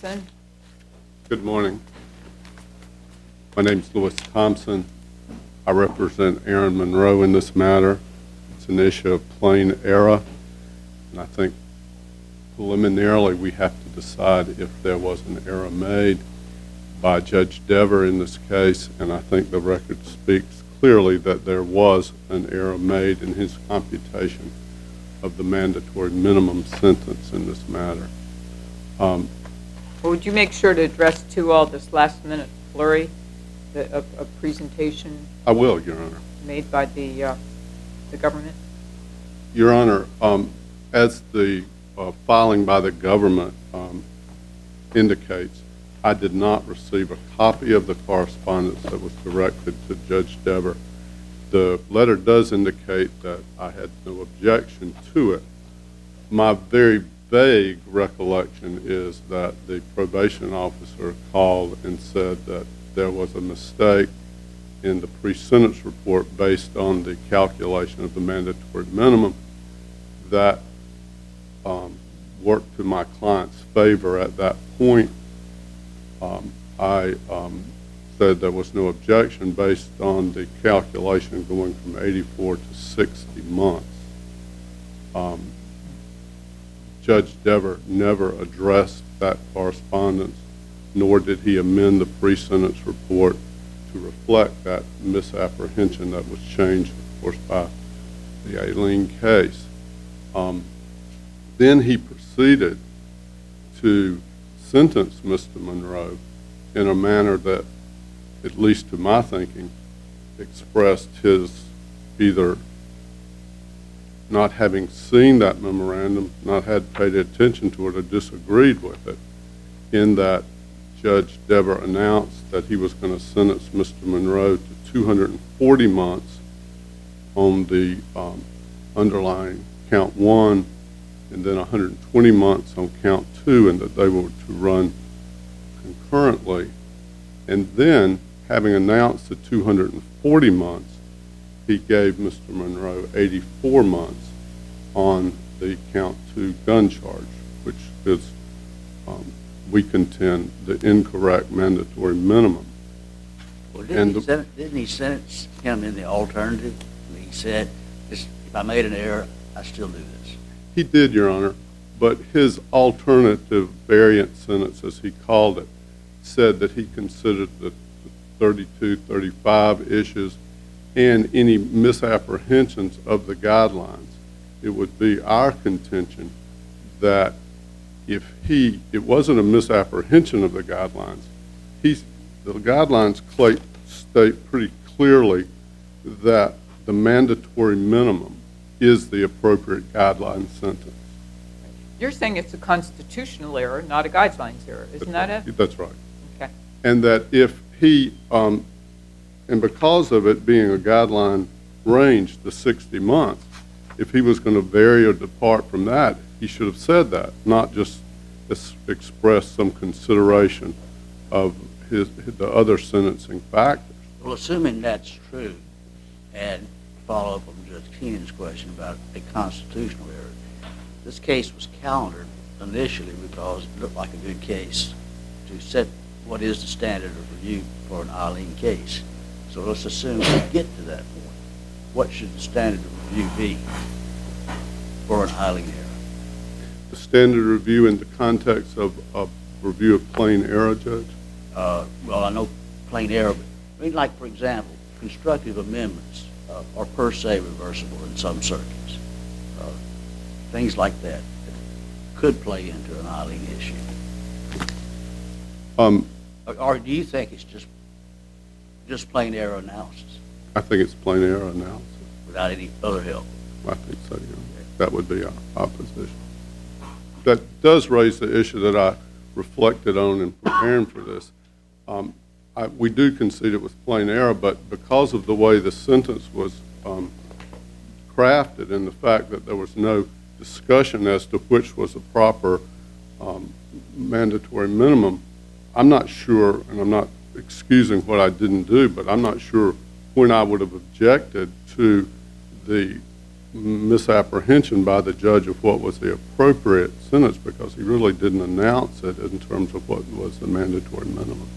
Thompson. Good morning. My name is Louis Thompson. I represent Aaron Monroe in this matter. It's an issue of plain error, and I think preliminarily we have to decide if there was an error made by Judge Dever in this case, and I think the record speaks clearly that there was an error made in his computation of the mandatory minimum sentence in this matter. Would you make sure to address to all this last-minute flurry of presentation I will, Your Honor. made by the government? Your Honor, as the filing by the government indicates, I did not receive a copy of the correspondence that was directed to Judge Dever. The letter does indicate that I had no objection to it. My very vague recollection is that the probation officer called and said that there was a mistake in the pre-sentence report based on the calculation of the mandatory minimum that worked to my client's favor at that point. I said there was no objection based on the calculation going from 84 to 60 months. Judge Dever never addressed that correspondence, nor did he amend the pre-sentence report to reflect that misapprehension that was changed, of course, by the Aileen case. Then he proceeded to sentence Mr. Monroe in a manner that, at least to my thinking, expressed his either not having seen that memorandum, not had paid attention to it, or disagreed with it, in that Judge Dever announced that he was going to sentence Mr. Monroe to 240 months on the underlying count 1, and then 120 months on count 2, and that they were to run concurrently. And then, having announced the 240 months, he gave Mr. Monroe 84 months on the count 2 gun charge, which is, we contend, the incorrect mandatory minimum. Well, didn't he sentence him in the alternative? He said, if I made an error, I still do this. He did, Your Honor, but his alternative variant sentence, as he called it, said that he considered the 32, 35 issues and any misapprehensions of the guidelines. It would be our contention that if it wasn't a misapprehension of the guidelines, the guidelines state pretty clearly that the mandatory minimum is the appropriate guideline sentence. You're saying it's a constitutional error, not a guidelines error, isn't that it? That's right. Okay. And that if he, and because of it being a guideline range, the 60 months, if he was going to vary or depart from that, he should have said that, not just express some consideration of the other sentencing factors. Well, assuming that's true, and follow up on Judge Keenan's question about a constitutional error, this case was calendared initially because it looked like a good case to set what is the standard of review for an Aileen case. So let's assume we get to that point. What should the standard of review be for an Aileen error? The standard review in the context of review of plain error, Judge? Well, I know plain error, but I mean, like, for example, constructive amendments are per se reversible in some circuits. Things like that could play into an Aileen issue. Or do you think it's just plain error analysis I think it's plain error analysis. without any other help? I think so, yeah. That would be our position. That does raise the issue that I reflected on in preparing for this. We do concede it was plain error, but because of the way the sentence was crafted and the fact that there was no discussion as to which was the proper mandatory minimum, I'm not sure, and I'm not excusing what I didn't do, but I'm not sure when I would have objected to the misapprehension by the judge of what was the appropriate sentence, because he really didn't announce it in terms of what was the mandatory minimum.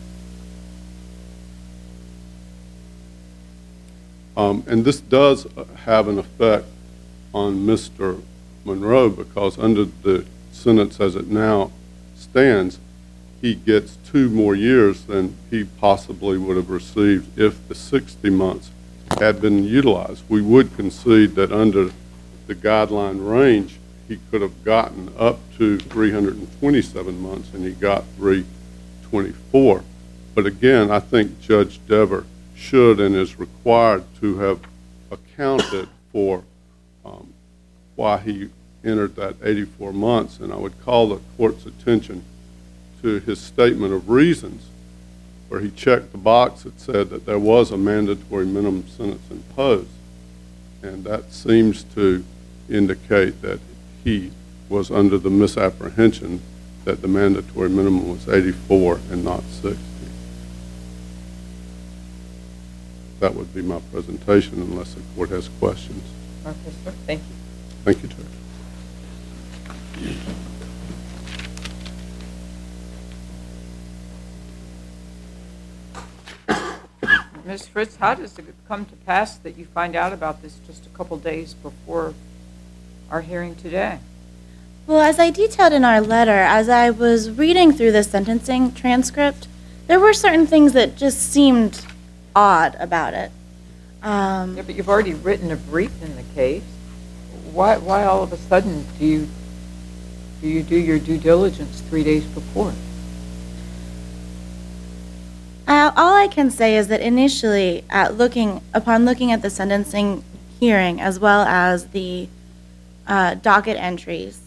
And this does have an effect on Mr. Monroe, because under the sentence as it now stands, he gets 2 more years than he possibly would have received if the 60 months had been utilized. We would concede that under the guideline range, he could have gotten up to 327 months, and he got 324. But again, I think Judge Dever should and is required to have accounted for why he entered that 84 months. And I would call the court's attention to his statement of reasons, where he checked the box that said that there was a mandatory minimum sentence imposed. And that seems to indicate that he was under the misapprehension that the mandatory minimum was 84 and not 60. That would be my presentation, unless the court has questions. Okay, sir. Thank you. Thank you, Judge. Ms. Fritz, how does it come to pass that you find out about this just a couple days before our hearing today? Well, as I detailed in our letter, as I was reading through the sentencing transcript, there were certain things that just seemed odd about it. Yeah, but you've already written a brief in the case. Why all of a sudden do you do your due diligence 3 days before? All I can say is that initially, upon looking at the sentencing hearing as well as the docket entries,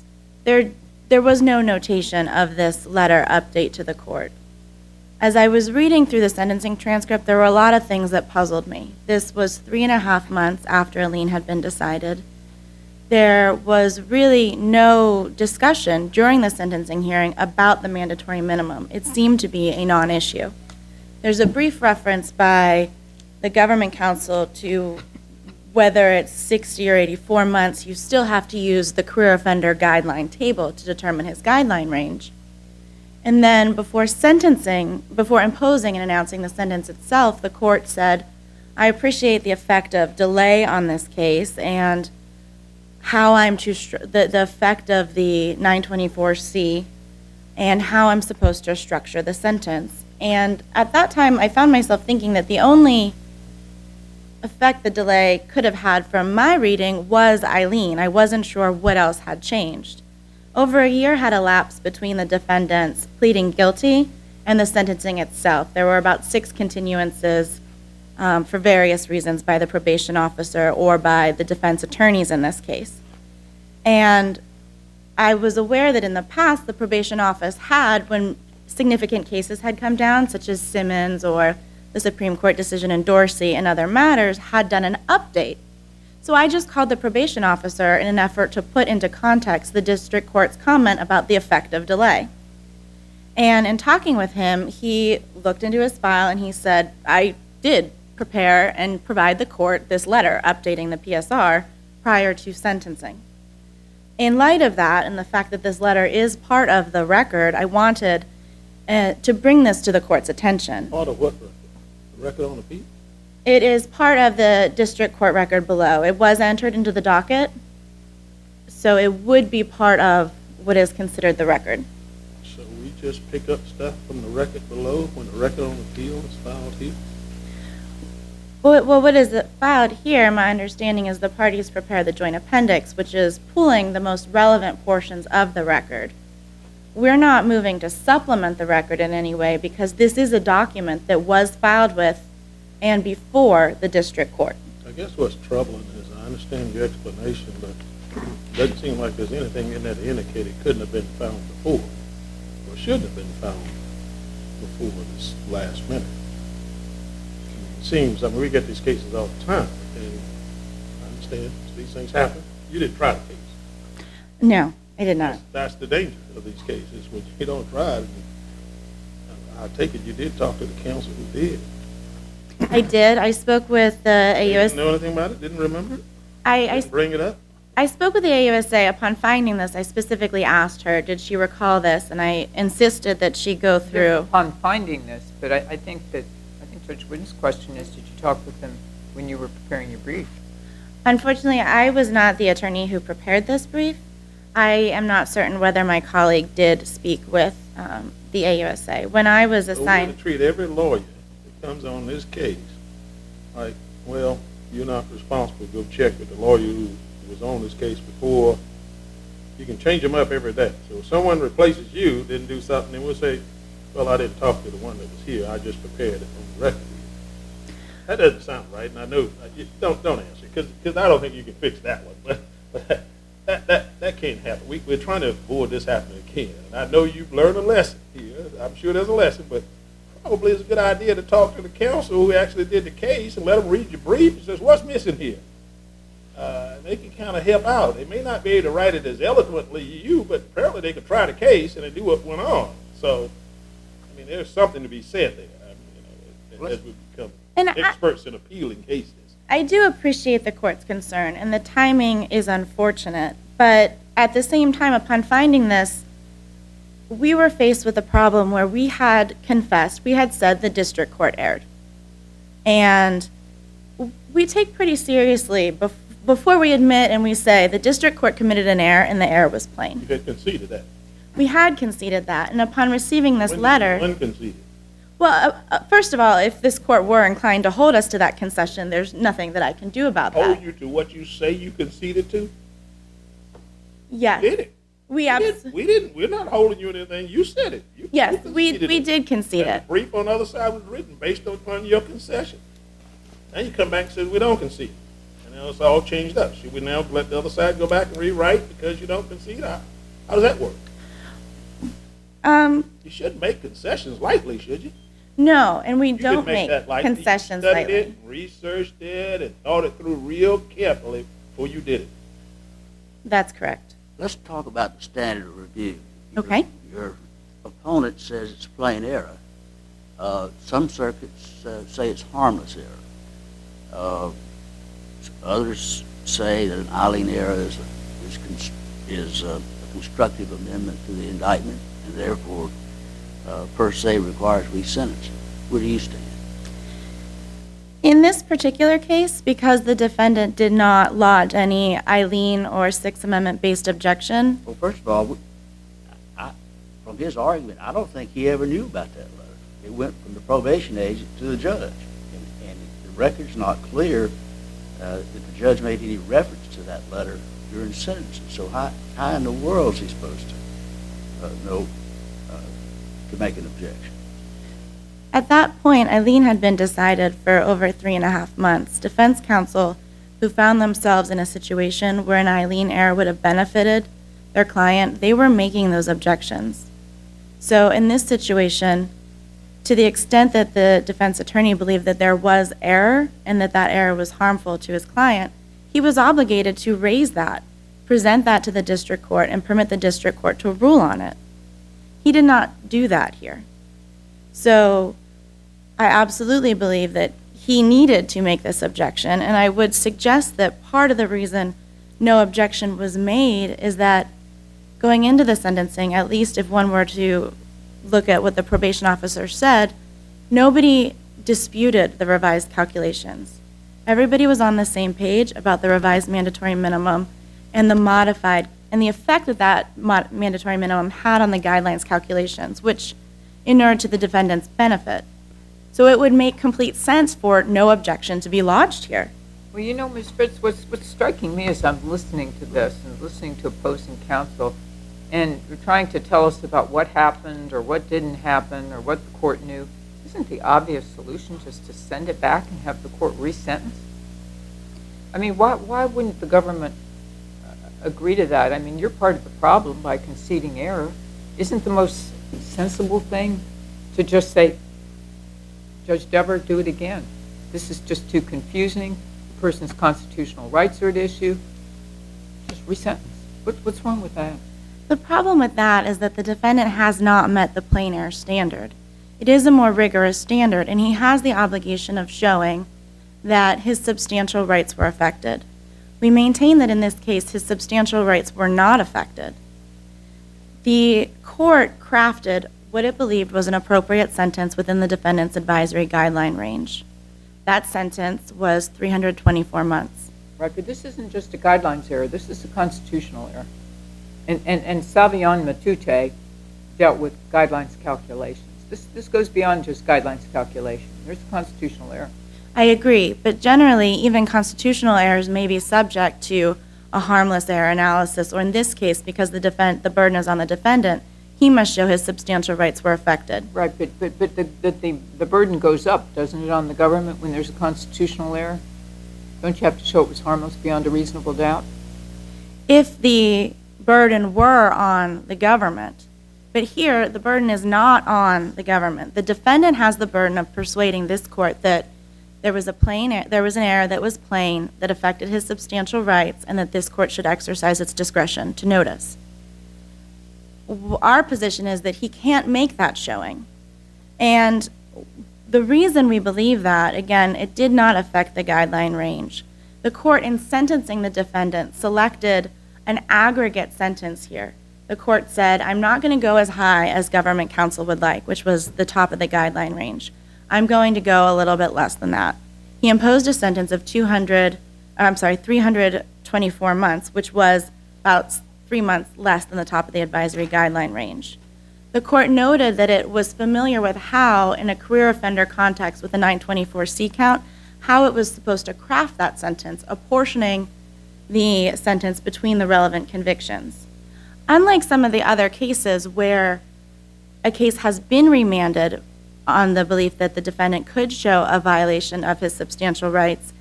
there was no notation of this letter update to the court. As I was reading through the sentencing transcript, there were a lot of things that puzzled me. This was 3.5 months after a lien had been decided. There was really no discussion during the sentencing hearing about the mandatory minimum. It seemed to be a non-issue. There's a brief reference by the government counsel to whether it's 60 or 84 months, you still have to use the career offender guideline table to determine his guideline range. And then before imposing and announcing the sentence itself, the court said, I appreciate the effect of delay on this case and how the effect of the 924C and how I'm supposed to structure the sentence. And at that time, I found myself thinking that the only effect the delay could have had from my reading was Eileen. I wasn't sure what else had changed. Over a year had elapsed between the defendants pleading guilty and the sentencing itself. There were about 6 continuances for various reasons by the probation officer or by the defense attorneys in this case. And I was aware that in the past, the probation office had, when significant cases had come down, such as Simmons or the Supreme Court decision in Dorsey and other matters, had done an update. So I just called the probation officer in an effort to put into context the district court's comment about the effect of delay. And in talking with him, he looked into his file and he said, I did prepare and provide the court this letter updating the PSR prior to sentencing. In light of that and the fact that this letter is part of the record, I wanted to bring this to the court's attention. Part of what record? The record on appeal? It is part of the district court record below. It was entered into the docket, so it would be part of what is considered the record. So we just pick up stuff from the record below when the record on appeal is filed here? Well, what is filed here, my understanding is the parties prepare the joint appendix, which is pulling the most relevant portions of the record. We're not moving to supplement the record in any way because this is a document that was filed with and before the district court. I guess what's troubling is I understand your explanation, but it doesn't seem like there's anything in there to indicate it couldn't have been found before or shouldn't have been found before this last minute. It seems, I mean, we get these cases all the time, and I understand these things happen. You didn't try the case. No, I did not. That's the danger of these cases. When you don't try it, I take it you did talk to the counsel who did. I did. I spoke with the AUS. Didn't know anything about it? Didn't remember it? Didn't bring it up? I spoke with the AUSA upon finding this. I specifically asked her, did she recall this? And I insisted that she go through. Upon finding this, but I think Judge Wooden's question is, did you talk with them when you were preparing your brief? Unfortunately, I was not the attorney who prepared this brief. I am not certain whether my colleague did speak with the AUSA. When I was So we're assigned. going to treat every lawyer that comes on this case like, well, you're not responsible. Go check with the lawyer who was on this case before. You can change them up every day. So if someone replaces you, didn't do something, then we'll say, well, I didn't talk to the one that was here. I just prepared it on the record. That doesn't sound right, and I know, don't answer, because I don't think you can fix that one. But that can't happen. We're trying to avoid this happening again. And I know you've learned a lesson here. I'm sure there's a lesson, but probably it's a good idea to talk to the counsel who actually did the case and let them read your brief and says, what's missing here? They can kind of help out. They may not be able to write it as eloquently as you, but apparently they can try the case and they do what went on. So, I mean, there's something to be said there. I mean, as we become experts in appealing cases. I do appreciate the court's concern, and the timing is unfortunate. But at the same time, upon finding this, we were faced with a problem where we had confessed, we had said the district court erred. And we take pretty seriously before we admit and we say the district court committed an error and the error was plain. You had conceded that. We had conceded that, and upon receiving this letter. When conceded? Well, first of all, if this court were inclined to hold us to that concession, there's nothing that I can do about that. Hold you to what you say you conceded to? Yes. You did it. We didn't. We're not holding you to anything. You said it. Yes, you we conceded it. did concede And it. the brief on the other side was written based upon your concession. Now you come back and say, we don't concede. And now it's all changed up. Should we now let the other side go back and rewrite because you don't concede? How does that work? You shouldn't make concessions lightly, should you? No, and we You don't didn't make that lightly. concessions You studied lightly. it, researched it, and thought it through real carefully before you did it. That's correct. Let's talk about the standard of review. Okay. Your opponent says it's plain error. Some circuits say it's harmless error. Others say that an Eileen error is a constructive amendment to the indictment and therefore per se requires resentencing. Where do you stand? In this particular case, because the defendant did not lodge any Eileen or Sixth Amendment-based objection, Well, first of all, from his argument, I don't think he ever knew about that letter. It went from the probation agent to the judge. And the record's not clear that the judge made any reference to that letter during sentencing. So how in the world is he supposed to know to make an objection? at that point, Eileen had been decided for over 3.5 months. Defense counsel who found themselves in a situation where an Eileen error would have benefited their client, they were making those objections. So in this situation, to the extent that the defense attorney believed that there was error and that that error was harmful to his client, he was obligated to raise that, present that to the district court, and permit the district court to rule on it. He did not do that here. So I absolutely believe that he needed to make this objection, and I would suggest that part of the reason no objection was made is that going into the sentencing, at least if one were to look at what the probation officer said, nobody disputed the revised calculations. Everybody was on the same page about the revised mandatory minimum and the modified, and the effect that that mandatory minimum had on the guidelines calculations, which inured to the defendant's benefit. So it would make complete sense for no objection to be lodged here. Well, you know, Ms. Fritz, what's striking me as I'm listening to this and listening to opposing counsel, and you're trying to tell us about what happened or what didn't happen or what the court knew, isn't the obvious solution just to send it back and have the court resentence? I mean, why wouldn't the government agree to that? I mean, you're part of the problem by conceding error. Isn't the most sensible thing to just say, Judge Dever, do it again? This is just too confusing. The person's constitutional rights are at issue. Just resentence. What's wrong with that? The problem with that is that the defendant has not met the plain error standard. It is a more rigorous standard, and he has the obligation of showing that his substantial rights were affected. We maintain that in this case, his substantial rights were not affected. The court crafted what it believed was an appropriate sentence within the defendant's advisory guideline range. That sentence was 324 months. Right, but this isn't just a guidelines error, this is a constitutional error. And Savion Matute dealt with guidelines calculations. This goes beyond just guidelines calculation. There's a constitutional error. I agree, but generally, even constitutional errors may be subject to a harmless error analysis, or in this case, because the burden is on the defendant, he must show his substantial rights were affected. Right, but the burden goes up, doesn't it, on the government when there's a constitutional error? Don't you have to show it was harmless beyond a reasonable doubt? If the burden were on the government, but here the burden is not on the government. The defendant has the burden of persuading this court that there was an error that was plain that affected his substantial rights, and that this court should exercise its discretion to notice. Our position is that he can't make that showing. And the reason we believe that, again, it did not affect the guideline range. The court, in sentencing the defendant, selected an aggregate sentence here. The court said, I'm not going to go as high as government counsel would like, which was the top of the guideline range. I'm going to go a little bit less than that. He imposed a sentence of 324 months, which was about 3 months less than the top of the advisory guideline range. The court noted that it was familiar with how, in a career offender context with a 924C count, how it was supposed to craft that sentence, apportioning the sentence between the relevant convictions. Unlike some of the other cases where a case has been remanded on the belief that the defendant could show a violation of his substantial rights,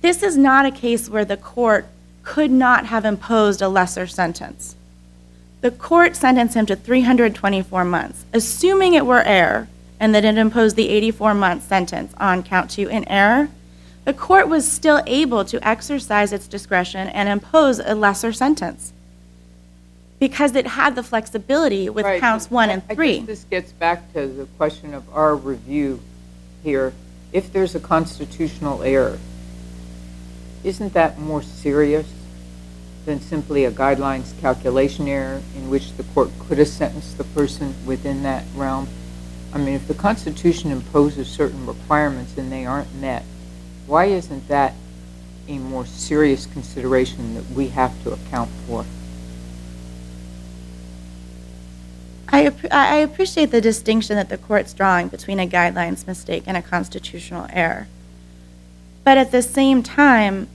this is not a case where the court could not have imposed a lesser sentence. The court sentenced him to 324 months, assuming it were error and that it imposed the 84-month sentence on count 2 in error. The court was still able to exercise its discretion and impose a lesser sentence because it had the flexibility with Right. counts 1 and 3. I guess this gets back to the question of our review here. If there's a constitutional error, isn't that more serious than simply a guidelines calculation error in which the court could have sentenced the person within that realm? I mean, if the Constitution imposes certain requirements and they aren't met, why isn't that a more serious consideration that we have to account for? I appreciate the distinction that the court's drawing between a guidelines mistake and a constitutional error. But at the same time,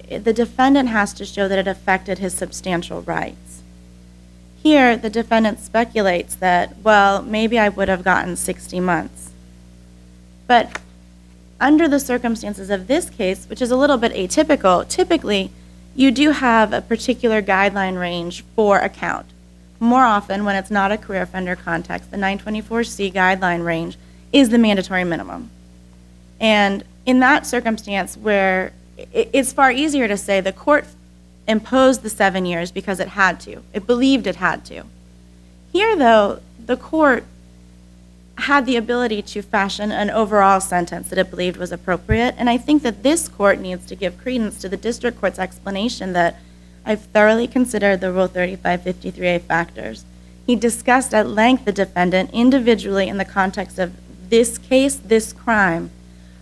the defendant has to show that it affected his substantial rights. Here, the defendant speculates that, well, maybe I would have gotten 60 months. But under the circumstances of this case, which is a little bit atypical, typically you do have a particular guideline range for a count. More often, when it's not a career offender context, the 924C guideline range is the mandatory minimum. And in that circumstance where it's far easier to say the court imposed the 7 years because it had to. It believed it had to. Here, though, the court had the ability to fashion an overall sentence that it believed was appropriate, and I think that this court needs to give credence to the district court's explanation that I've thoroughly considered the Rule 3553A factors. He discussed at length the defendant individually in the context of this case, this crime,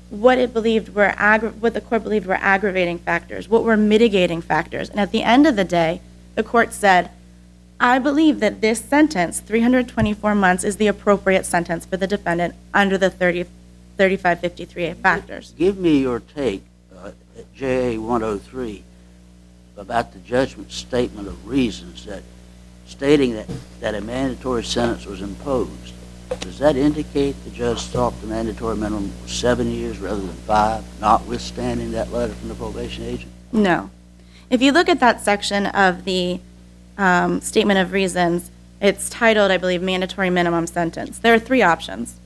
what the court believed were aggravating factors, what were mitigating factors. And at the end of the day, the court said, I believe that this sentence, 324 months, is the appropriate sentence for the defendant under the 3553A factors. Give me your take at JA 103 about the judgment's statement of reasons that stating that a mandatory sentence was imposed. Does that indicate the judge thought the mandatory minimum was 7 years rather than 5, notwithstanding that letter from the probation agent? No. If you look at that section of the statement of reasons, it's titled, I believe, mandatory minimum sentence. There are 3 options.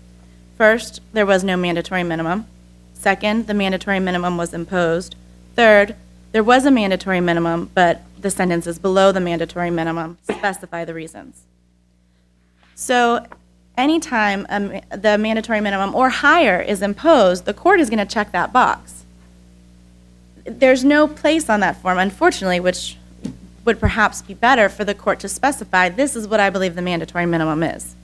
First, there was no mandatory minimum. Second, the mandatory minimum was imposed. Third, there was a mandatory minimum, but the sentence is below the mandatory minimum. Specify the reasons. So anytime the mandatory minimum or higher is imposed, the court is going to check that box. there's no place on that form, unfortunately, which would perhaps be better for the court to specify, this is what I believe the mandatory minimum is.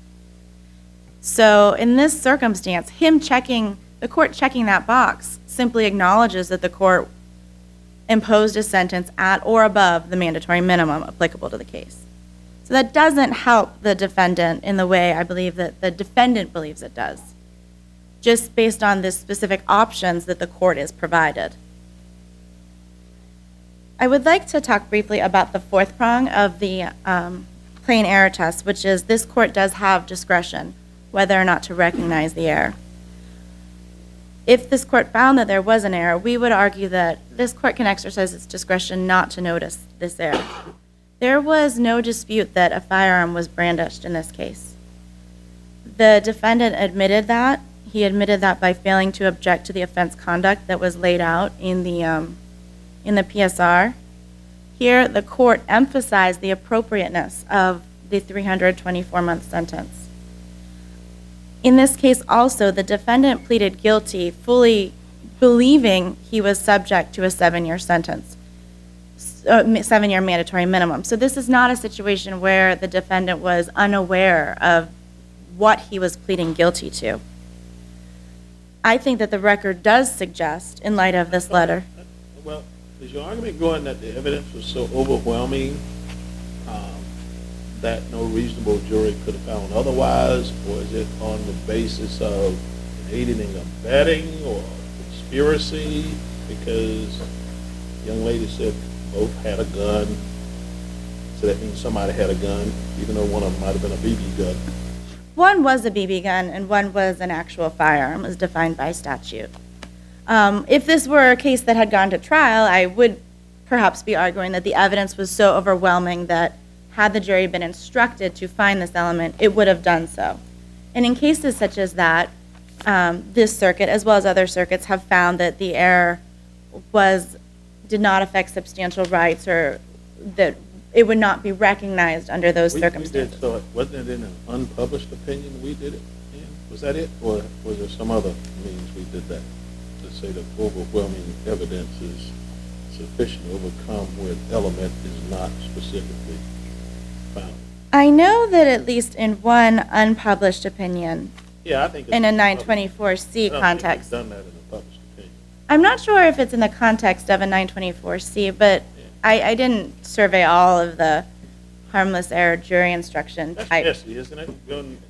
So in this circumstance, the court checking that box simply acknowledges that the court imposed a sentence at or above the mandatory minimum applicable to the case. So that doesn't help the defendant in the way I believe that the defendant believes it does, just based on the specific options that the court is provided. I would like to talk briefly about the fourth prong of the plain error test, which is this court does have discretion whether or not to recognize the error. If this court found that there was an error, we would argue that this court can exercise its discretion not to notice this error. There was no dispute that a firearm was brandished in this case. The defendant admitted that. He admitted that by failing to object to the offense conduct that was laid out in the PSR. Here, the court emphasized the appropriateness of the 324-month sentence. In this case also, the defendant pleaded guilty, fully believing he was subject to a 7-year sentence, 7-year mandatory minimum. So this is not a situation where the defendant was unaware of what he was pleading guilty to. I think that the record does suggest, in light of this letter. Well, is your argument going that the evidence was so overwhelming that no reasonable jury could have found otherwise, or is it on the basis of aiding and abetting or conspiracy? Because the young lady said both had a gun, so that means somebody had a gun, even though one of them might have been a BB gun. One was a BB gun and one was an actual firearm, as defined by statute. If this were a case that had gone to trial, I would perhaps be arguing that the evidence was so overwhelming that had the jury been instructed to find this element, it would have done so. And in cases such as that, this circuit, as well as other circuits, have found that the error did not affect substantial rights, or that it would not be recognized under those circumstances. So wasn't it in an unpublished opinion we did it in? Was that it? Or was there some other means we did that to say that overwhelming evidence is sufficient to overcome where the element is not specifically found? I know that at least in one unpublished opinion, Yeah, I think it's in a unpublished. 924C I don't context. think we've done that in a published opinion. I'm not sure if it's in the context of a 924C, but I didn't survey all of the harmless error jury instruction That's type. messy, isn't it?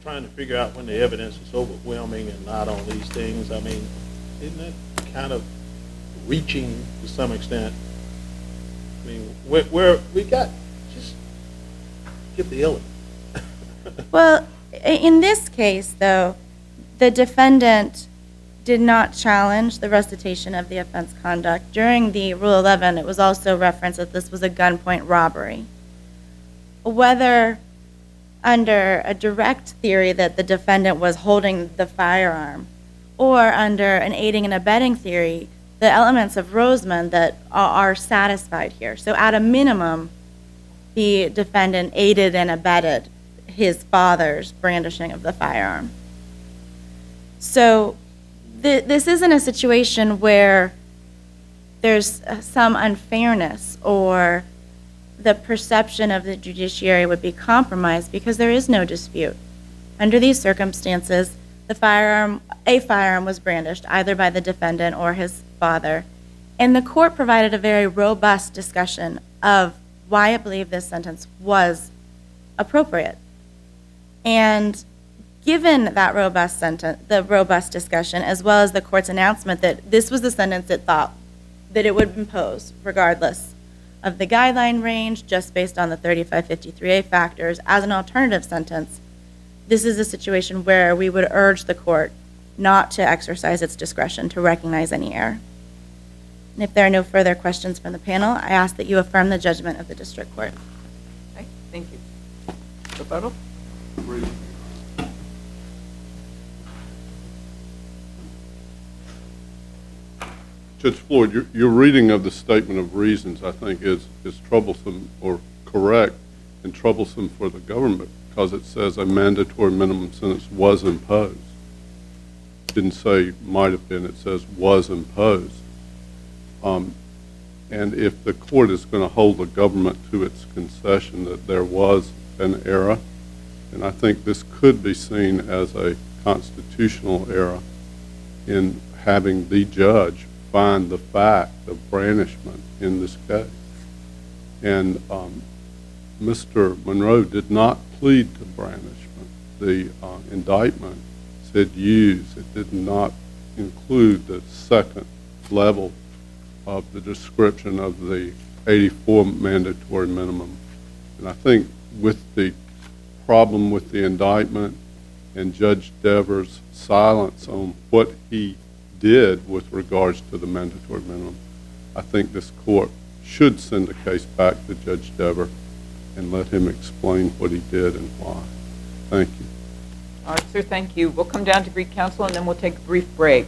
Trying to figure out when the evidence is overwhelming and not on these things. I mean, isn't that kind of reaching to some extent? I mean, we got, just get the element. Well, in this case, though, the defendant did not challenge the recitation of the offense conduct. During the Rule 11, it was also referenced that this was a gunpoint robbery. Whether under a direct theory that the defendant was holding the firearm, or under an aiding and abetting theory, the elements of Rosemond that are satisfied here. So at a minimum, the defendant aided and abetted his father's brandishing of the firearm. So this isn't a situation where there's some unfairness or the perception of the judiciary would be compromised, because there is no dispute. Under these circumstances, a firearm was brandished either by the defendant or his father, and the court provided a very robust discussion of why it believed this sentence was appropriate. And given that robust discussion, as well as the court's announcement that this was the sentence it thought that it would impose, regardless of the guideline range, just based on the 3553A factors, as an alternative sentence, this is a situation where we would urge the court not to exercise its discretion to recognize any error. And if there are no further questions from the panel, I ask that you affirm the judgment of the district court. Okay, thank you. Rebuttal? Judge Floyd, your reading of the statement of reasons, I think, is troublesome, or correct, and troublesome for the government, because it says a mandatory minimum sentence was imposed. It didn't say might have been, it says was imposed. And if the court is going to hold the government to its concession that there was an error, and I think this could be seen as a constitutional error in having the judge find the fact of brandishment in this case. And Mr. Monroe did not plead to brandishment. The indictment said use. It did not include the second level of the description of the 84 mandatory minimum. And I think with the problem with the indictment and Judge Devers' silence on what he did with regards to the mandatory minimum, I think this court should send the case back to Judge Devers and let him explain what he did and why. Thank you. All right, sir, thank you. We'll come down to Greek Council, and then we'll take a brief break.